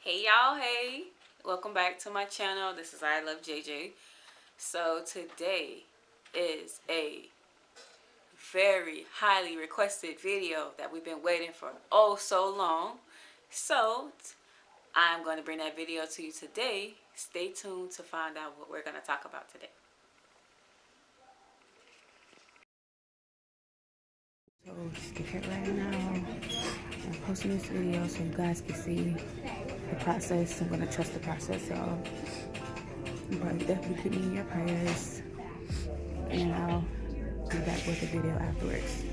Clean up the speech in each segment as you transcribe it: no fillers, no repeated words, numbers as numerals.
Hey y'all, hey, welcome back to my channel. This is I Love JJ. So today is a very highly requested video that we've been waiting for oh so long. So I'm going to bring that video to you today. Stay tuned to find out what we're going to talk about today. So skip it right now. I'm posting this video so you guys can see the process. I'm going to trust the process, y'all. But definitely keep me in your prayers, and I'll be back with the video afterwards.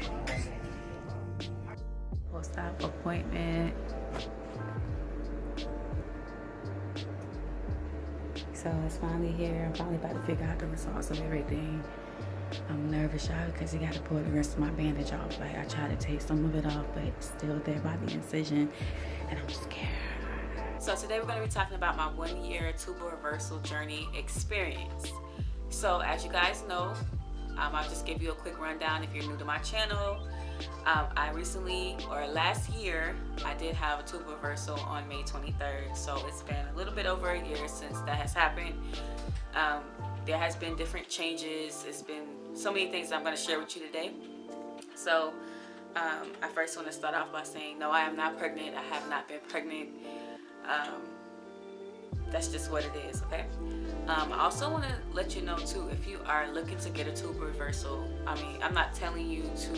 Post-op appointment. So it's finally here. I'm finally about to figure out the results of everything. I'm nervous, y'all, because you got to pull the rest of my bandage off. Like, I tried to take some of it off, but it's still there by the incision, and I'm scared. So today we're going to be talking about my 1-year tubal reversal journey experience. So as you guys know, I'll just give you a quick rundown if you're new to my channel. I recently, or last year, I did have a tubal reversal on May 23rd. So it's been a little bit over a year since that has happened. There has been different changes. It's been so many things I'm going to share with you today. So I first want to start off by saying, no, I am not pregnant. I have not been pregnant. That's just what it is, okay? I also want to let you know too, if you are looking to get a tubal reversal, I'm not telling you to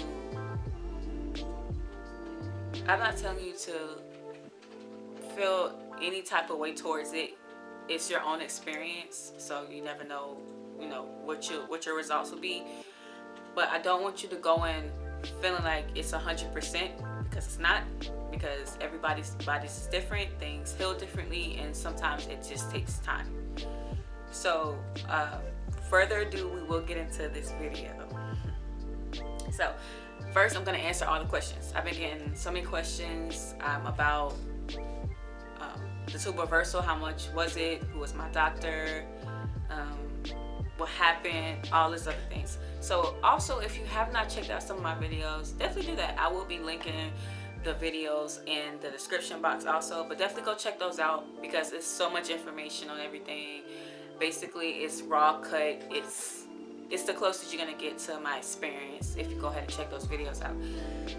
feel any type of way towards it. It's your own experience, so you never know, what your results will be. But I don't want you to go in feeling like it's 100%, because it's not. Because everybody's body is different, things heal differently, and sometimes it just takes time. So further ado, we will get into this video. So first, I'm going to answer all the questions. I've been getting so many questions about the tubal reversal. How much was it? Who was my doctor? What happened? All these other things. So also, if you have not checked out some of my videos, definitely do that. I will be linking the videos in the description box also, but definitely go check those out, because it's so much information on everything. Basically, it's raw cut. It's the closest you're gonna get to my experience if you go ahead and check those videos out.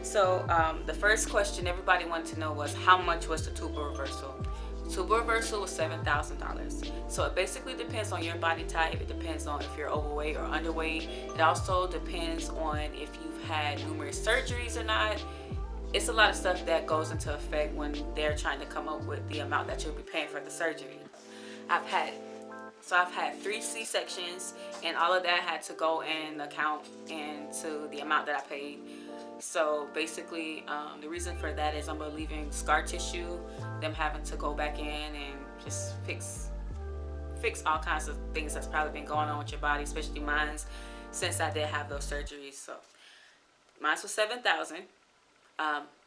So the first question everybody wanted to know was, how much was the tubal reversal? Tubal reversal was $7,000. So it basically depends on your body type. It depends on if you're overweight or underweight. It also depends on if you've had numerous surgeries or not. It's a lot of stuff that goes into effect when they're trying to come up with the amount that you'll be paying for the surgery. I've had 3 C-sections, and all of that had to go and account into the amount that I paid. So basically, the reason for that is I'm relieving scar tissue, them having to go back in and just fix all kinds of things that's probably been going on with your body, especially mine, since I did have those surgeries. So mine was $7,000.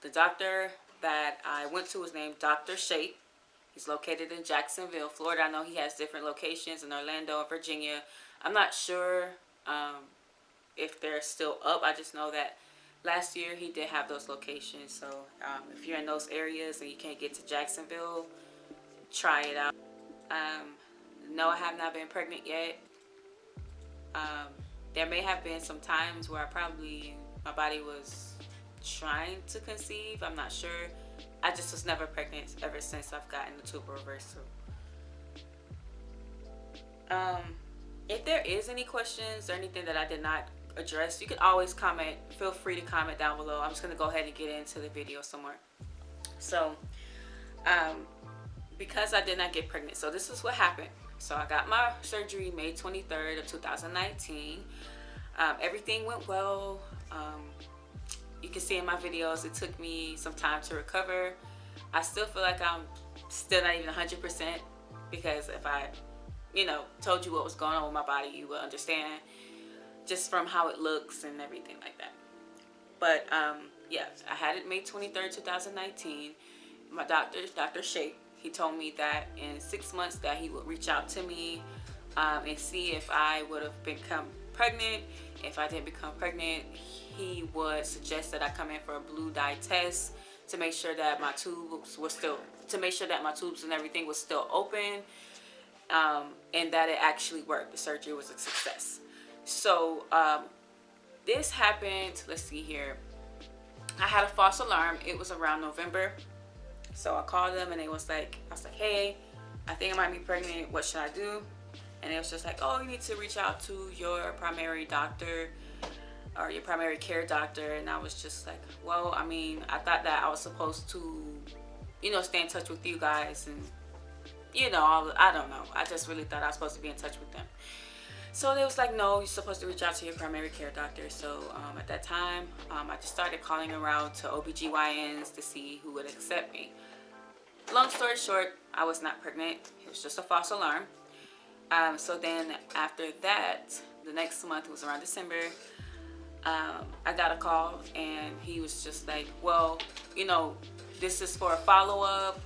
The doctor that I went to was named Dr. Shape. He's located in Jacksonville, Florida. I know he has different locations in Orlando and Virginia. I'm not sure if they're still up. I just know that last year he did have those locations. So if you're in those areas and you can't get to Jacksonville, try it out. No, I have not been pregnant yet. There may have been some times where my body was trying to conceive. I'm not sure. I just was never pregnant ever since I've gotten the tubal reversal. If there is any questions or anything that I did not address, you can always comment. Feel free to comment down below. I'm just going to go ahead and get into the video somewhere. So because I did not get pregnant, so this is what happened. So I got my surgery May 23rd of 2019. Everything went well. You can see in my videos, it took me some time to recover. I still feel like I'm still not even 100%, because if I, told you what was going on with my body, you would understand just from how it looks and everything like that. But yeah, I had it May 23rd, 2019. My doctor, Dr. Shape, he told me that in 6 months that he would reach out to me and see if I would have become pregnant. If I didn't become pregnant, he would suggest that I come in for a blue dye test to make sure that my tubes were still, to make sure that my tubes and everything was still open, and that it actually worked. The surgery was a success. So this happened, let's see here, I had a false alarm. It was around November. So I called them and I was like, hey, I think I might be pregnant. What should I do? And it was just like, oh, you need to reach out to your primary doctor or your primary care doctor. And I was just like, well, I mean, I thought that I was supposed to, you know, stay in touch with you guys. And, you know, I don't know. I just really thought I was supposed to be in touch with them. So they was like, no, you're supposed to reach out to your primary care doctor. So at that time, I just started calling around to OBGYNs to see who would accept me. Long story short, I was not pregnant. It was just a false alarm. So then after that, the next month, it was around December, I got a call and he was just like, well, you know, this is for a follow-up.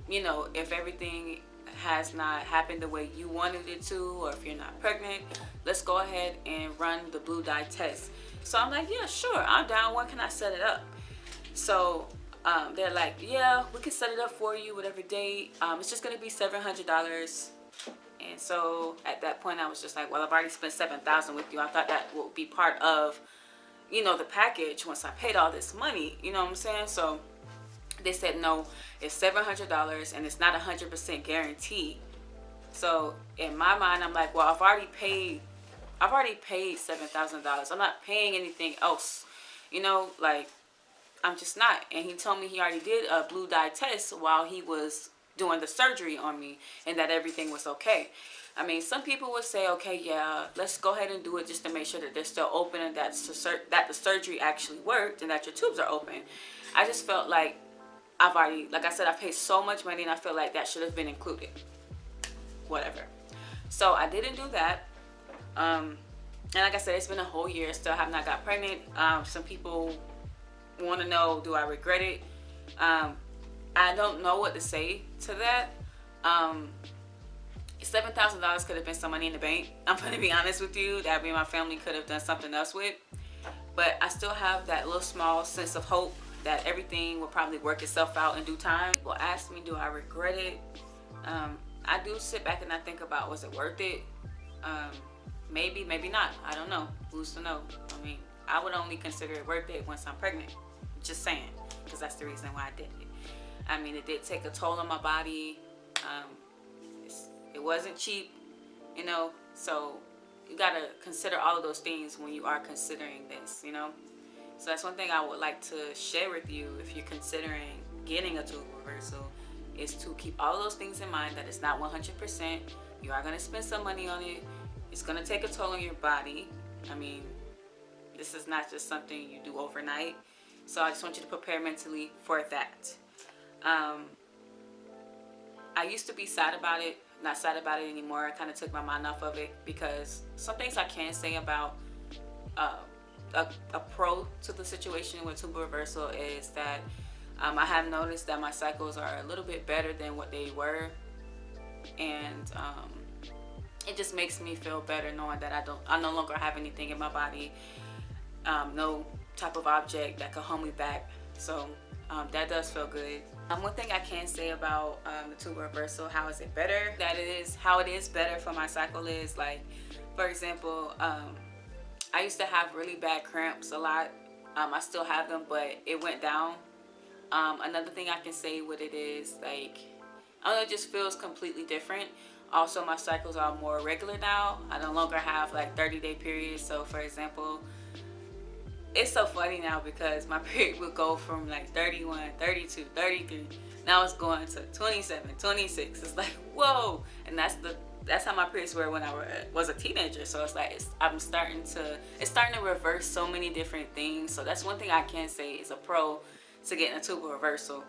You know, if everything has not happened the way you wanted it to, or if you're not pregnant, let's go ahead and run the blue dye test. So I'm like, yeah, sure, I'm down. When can I set it up? So they're like, yeah, we can set it up for you, whatever date. It's just going to be $700. And so at that point, I was just like, well, I've already spent $7,000 with you. I thought that would be part of, you know, the package once I paid all this money. You know what I'm saying? So they said, no, it's $700 and it's not 100% guaranteed. So in my mind, I'm like, well, I've already paid $7,000. I'm not paying anything else, you know, like, I'm just not. And he told me he already did a blue dye test while he was doing the surgery on me and that everything was okay. I mean, some people would say, okay, yeah, let's go ahead and do it just to make sure that they're still open and that the surgery actually worked and that your tubes are open. I just felt like like I said, I paid so much money and I feel like that should have been included. Whatever. So I didn't do that. And like I said, it's been a whole year. Still have not got pregnant. Some people want to know, do I regret it? I don't know what to say to that. $7,000 could have been some money in the bank. I'm going to be honest with you. That me and my family could have done something else with. But I still have that little small sense of hope that everything will probably work itself out in due time. People ask me, do I regret it? I do sit back and I think about, was it worth it? Maybe, maybe not. I don't know. Who's to know? I mean, I would only consider it worth it once I'm pregnant. Just saying, because that's the reason why I did it. I mean, it did take a toll on my body. It wasn't cheap, you know, so you gotta consider all of those things when you are considering this, you know. So that's one thing I would like to share with you if you're considering getting a tubal reversal, is to keep all those things in mind, that it's not 100%. You are gonna spend some money on it. It's gonna take a toll on your body. I mean, this is not just something you do overnight. So I just want you to prepare mentally for that. I used to be sad about it, not sad about it anymore. I kind of took my mind off of it, because some things I can say about a pro to the situation with tubal reversal is that I have noticed that my cycles are a little bit better than what they were, and it just makes me feel better knowing that I no longer have anything in my body, no type of object that could hold me back. So that does feel good. One thing I can say about the tubal reversal, how is it better? How it is better for my cycle is, like, for example, I used to have really bad cramps a lot. I still have them, but it went down. Another thing I can say with it is, like, I don't know, it just feels completely different. Also, my cycles are more regular now. I no longer have like 30-day periods. So for example, it's so funny now because my period would go from like 31, 32, 33. Now it's going to 27, 26. It's like, whoa. And that's how my periods were when I was a teenager. So it's like, it's starting to reverse so many different things. So that's one thing I can say is a pro to getting a tubal reversal.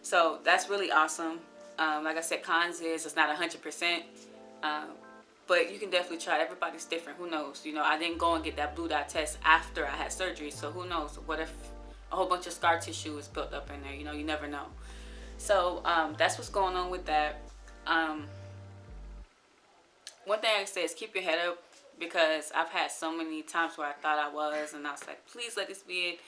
So that's really awesome. Like I said, cons is it's not 100%. But you can definitely try. Everybody's different. Who knows? You know, I didn't go and get that blue dot test after I had surgery. So who knows? What if a whole bunch of scar tissue is built up in there? You know, you never know. So that's what's going on with that. One thing I can say is keep your head up, because I've had so many times where I thought I was, and I was like, please let this be it.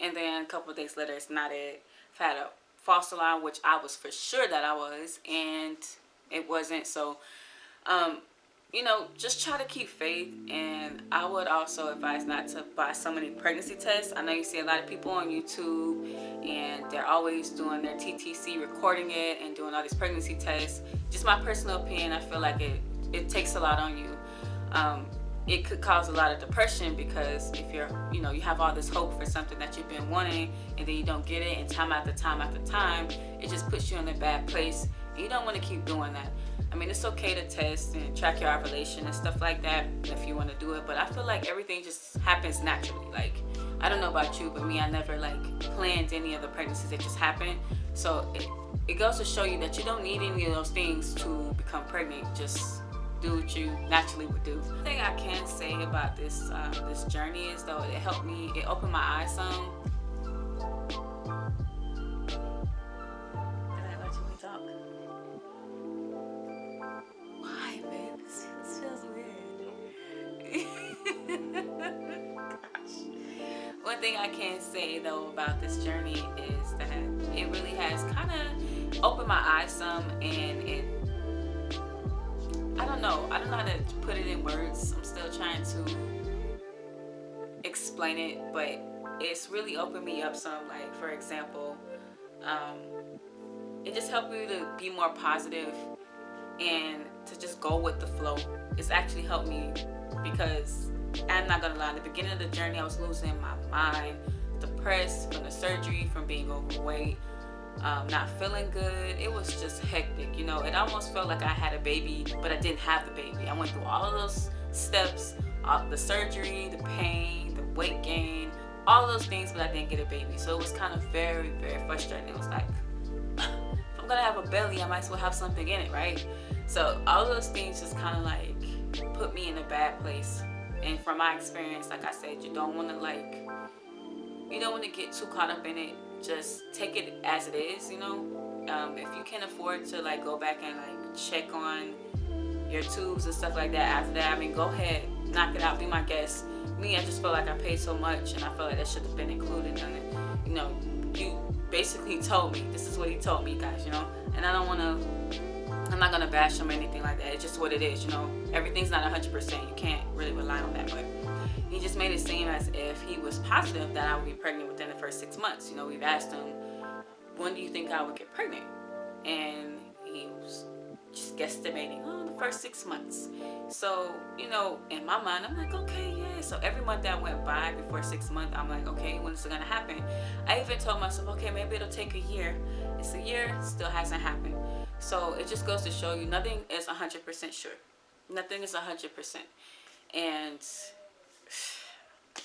and then a couple of days later it's not it. I've had a false alarm, which I was for sure that I was, and it wasn't. So you know, just try to keep faith. And I would also advise not to buy so many pregnancy tests. I know you see a lot of people on YouTube and they're always doing their TTC, recording it and doing all these pregnancy tests. Just my personal opinion, I feel like it takes a lot on you. It could cause a lot of depression, because if you're, you know, you have all this hope for something that you've been wanting and then you don't get it, and time after time after time, it just puts you in a bad place. And you don't want to keep doing that. I mean, it's okay to test and track your ovulation and stuff like that if you want to do it, but I feel like everything just happens naturally. Like, I don't know about you, but me, I never like planned any of the pregnancies. That just happened. So it goes to show you that you don't need any of those things to become pregnant. Just do what you naturally would do. The thing I can say about this this journey is, though, it helped me, it opened my eyes some. Did I let you talk? Why, babe? This feels weird. Gosh. One thing I can say, though, about this journey is that it really has kind of opened my eyes some, and I don't know how to put it in words. I'm still trying to explain it, but it's really opened me up some. Like, for example, it just helped me to be more positive and to just go with the flow. It's actually helped me, because I'm not gonna lie, in the beginning of the journey I was losing my mind, depressed from the surgery, from being overweight, not feeling good. It was just hectic, you know. It almost felt like I had a baby, but I didn't have the baby. I went through all of those steps, the surgery, the pain, the weight gain, all of those things, but I didn't get a baby. So it was kind of very, very frustrating. It was like, if I'm gonna have a belly, I might as well have something in it, right? So all of those things just kind of like put me in a bad place. And from my experience, like I said, you don't want to get too caught up in it. Just take it as it is, you know. If you can afford to like go back and like check on your tubes and stuff like that after that, I mean, go ahead, knock it out, be my guest. Me, I just felt like I paid so much, and I felt like that should have been included in it. You know, you basically told me, this is what he told me, guys, you know. And I'm not gonna bash him or anything like that. It's just what it is, you know. Everything's not 100%. You can't really rely on that, but he just made it seem as if he was positive that I would be pregnant within the first 6 months. You know, we've asked him, when do you think I would get pregnant? And he was just guesstimating, the first 6 months. So, you know, in my mind, I'm like, okay, yeah. So every month that went by before 6 months, I'm like, okay, when is it gonna happen? I even told myself, okay, maybe it'll take a year. It's a year, still hasn't happened. So it just goes to show you, nothing is 100% sure. Nothing is 100%. And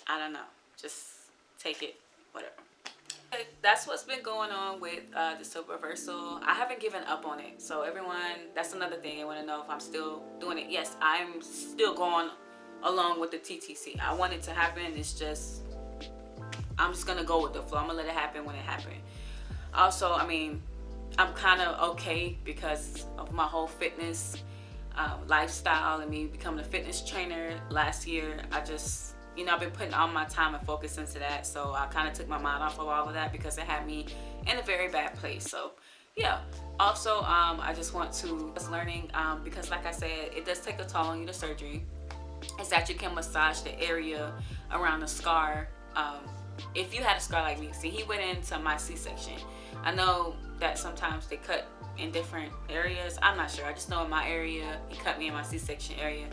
I don't know, just take it, whatever. Okay, that's what's been going on with the Tubalreversal. I haven't given up on it. So everyone, that's another thing. I want to know if I'm still doing it. Yes, I'm still going along with the TTC. I want it to happen. It's just, I'm just going to go with the flow. I'm going to let it happen when it happens. Also, I mean, I'm kind of okay because of my whole fitness lifestyle and me becoming a fitness trainer last year. I just, you know, I've been putting all my time and focus into that. So I kind of took my mind off of all of that because it had me in a very bad place. So yeah. Also, I just want to learning because like I said, it does take a toll on you, the surgery, is that you can massage the area around the scar. If you had a scar like me, see, he went into my C-section. I know that sometimes they cut in different areas. I'm not sure. I just know in my area, he cut me in my C-section area.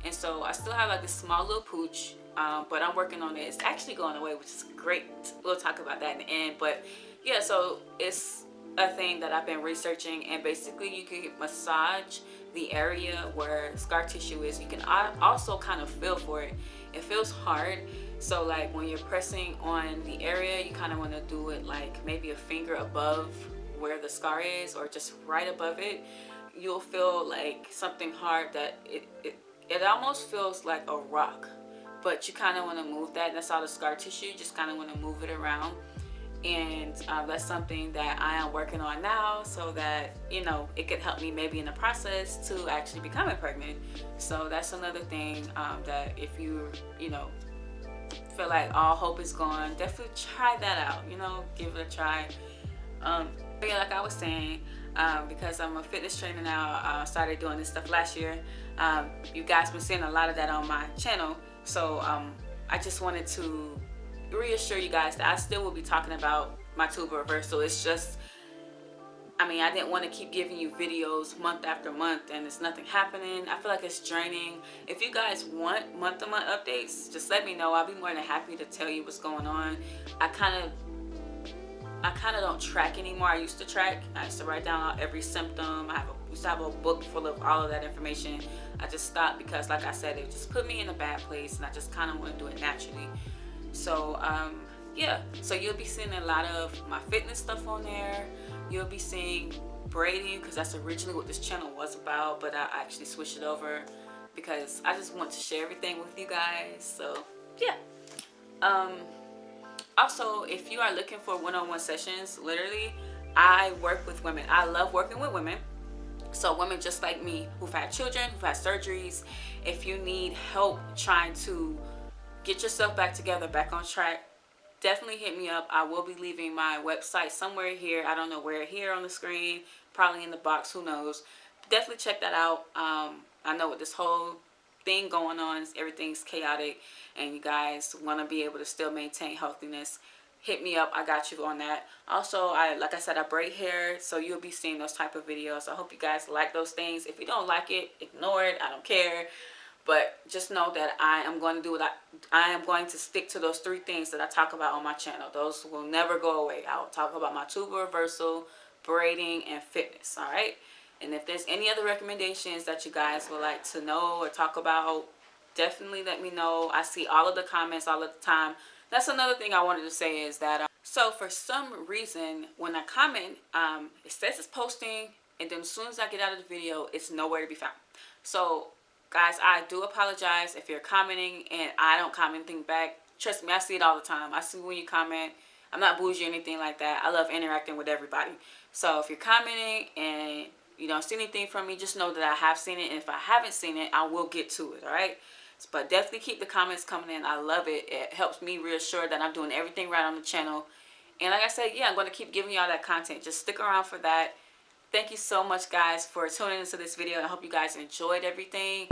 And so I still have like this small little pooch, but I'm working on it. It's actually going away, which is great. We'll talk about that in the end. But yeah, so it's a thing that I've been researching, and basically you can massage the area where scar tissue is. You can also kind of feel for it. It feels hard. So like when you're pressing on the area, you kind of want to do it like maybe a finger above where the scar is, or just right above it. You'll feel like something hard that it almost feels like a rock, but you kind of want to move that. That's all the scar tissue. You just kind of want to move it around. And that's something that I am working on now, so that, you know, it could help me maybe in the process to actually becoming pregnant. So that's another thing that if you know, feel like all hope is gone, definitely try that out. You know, give it a try. But yeah, like I was saying, because I'm a fitness trainer now, I started doing this stuff last year. You guys been seeing a lot of that on my channel, so I just wanted to reassure you guys that I still will be talking about my tubal reversal. It's just, I mean, I didn't want to keep giving you videos month after month and it's nothing happening. I feel like it's draining. If you guys want month-to-month updates, just let me know. I'll be more than happy to tell you what's going on. I kind of don't track anymore. I used to track. I used to write down every symptom. Used to have a book full of all of that information. I just stopped because, like I said, it just put me in a bad place, and I just kind of want to do it naturally. So yeah, so you'll be seeing a lot of my fitness stuff on there. You'll be seeing braiding, because that's originally what this channel was about, but I actually switched it over because I just want to share everything with you guys. So yeah. Also, if you are looking for one-on-one sessions, literally, I work with women. I love working with women. So women just like me who've had children, who've had surgeries. If you need help trying to get yourself back together, back on track, definitely hit me up. I will be leaving my website somewhere here. I don't know where, here on the screen, probably in the box, who knows. Definitely check that out. I know with this whole thing going on, everything's chaotic, and you guys want to be able to still maintain healthiness, hit me up. I got you on that. Also, like I said, I braid hair, so you'll be seeing those type of videos. I hope you guys like those things. If you don't like it, ignore it. I don't care. But just know that I am going to do what I am going to stick to those 3 things that I talk about on my channel. Those will never go away. I'll talk about my tubal reversal, braiding, and fitness. All right. And if there's any other recommendations that you guys would like to know or talk about, definitely let me know. I see all of the comments all of the time. That's another thing I wanted to say is that so for some reason when I comment, it says it's posting, and then as soon as I get out of the video, it's nowhere to be found. So guys, I do apologize if you're commenting and I don't comment anything back. Trust me, I see it all the time. I see when you comment. I'm not bougie or anything like that. I love interacting with everybody. So if you're commenting and you don't see anything from me, just know that I have seen it. And if I haven't seen it, I will get to it, all right? But definitely keep the comments coming in. I love it. It helps me reassure that I'm doing everything right on the channel. And like I said, yeah, I'm going to keep giving y'all that content. Just stick around for that. Thank you so much, guys, for tuning into this video. I hope you guys enjoyed everything.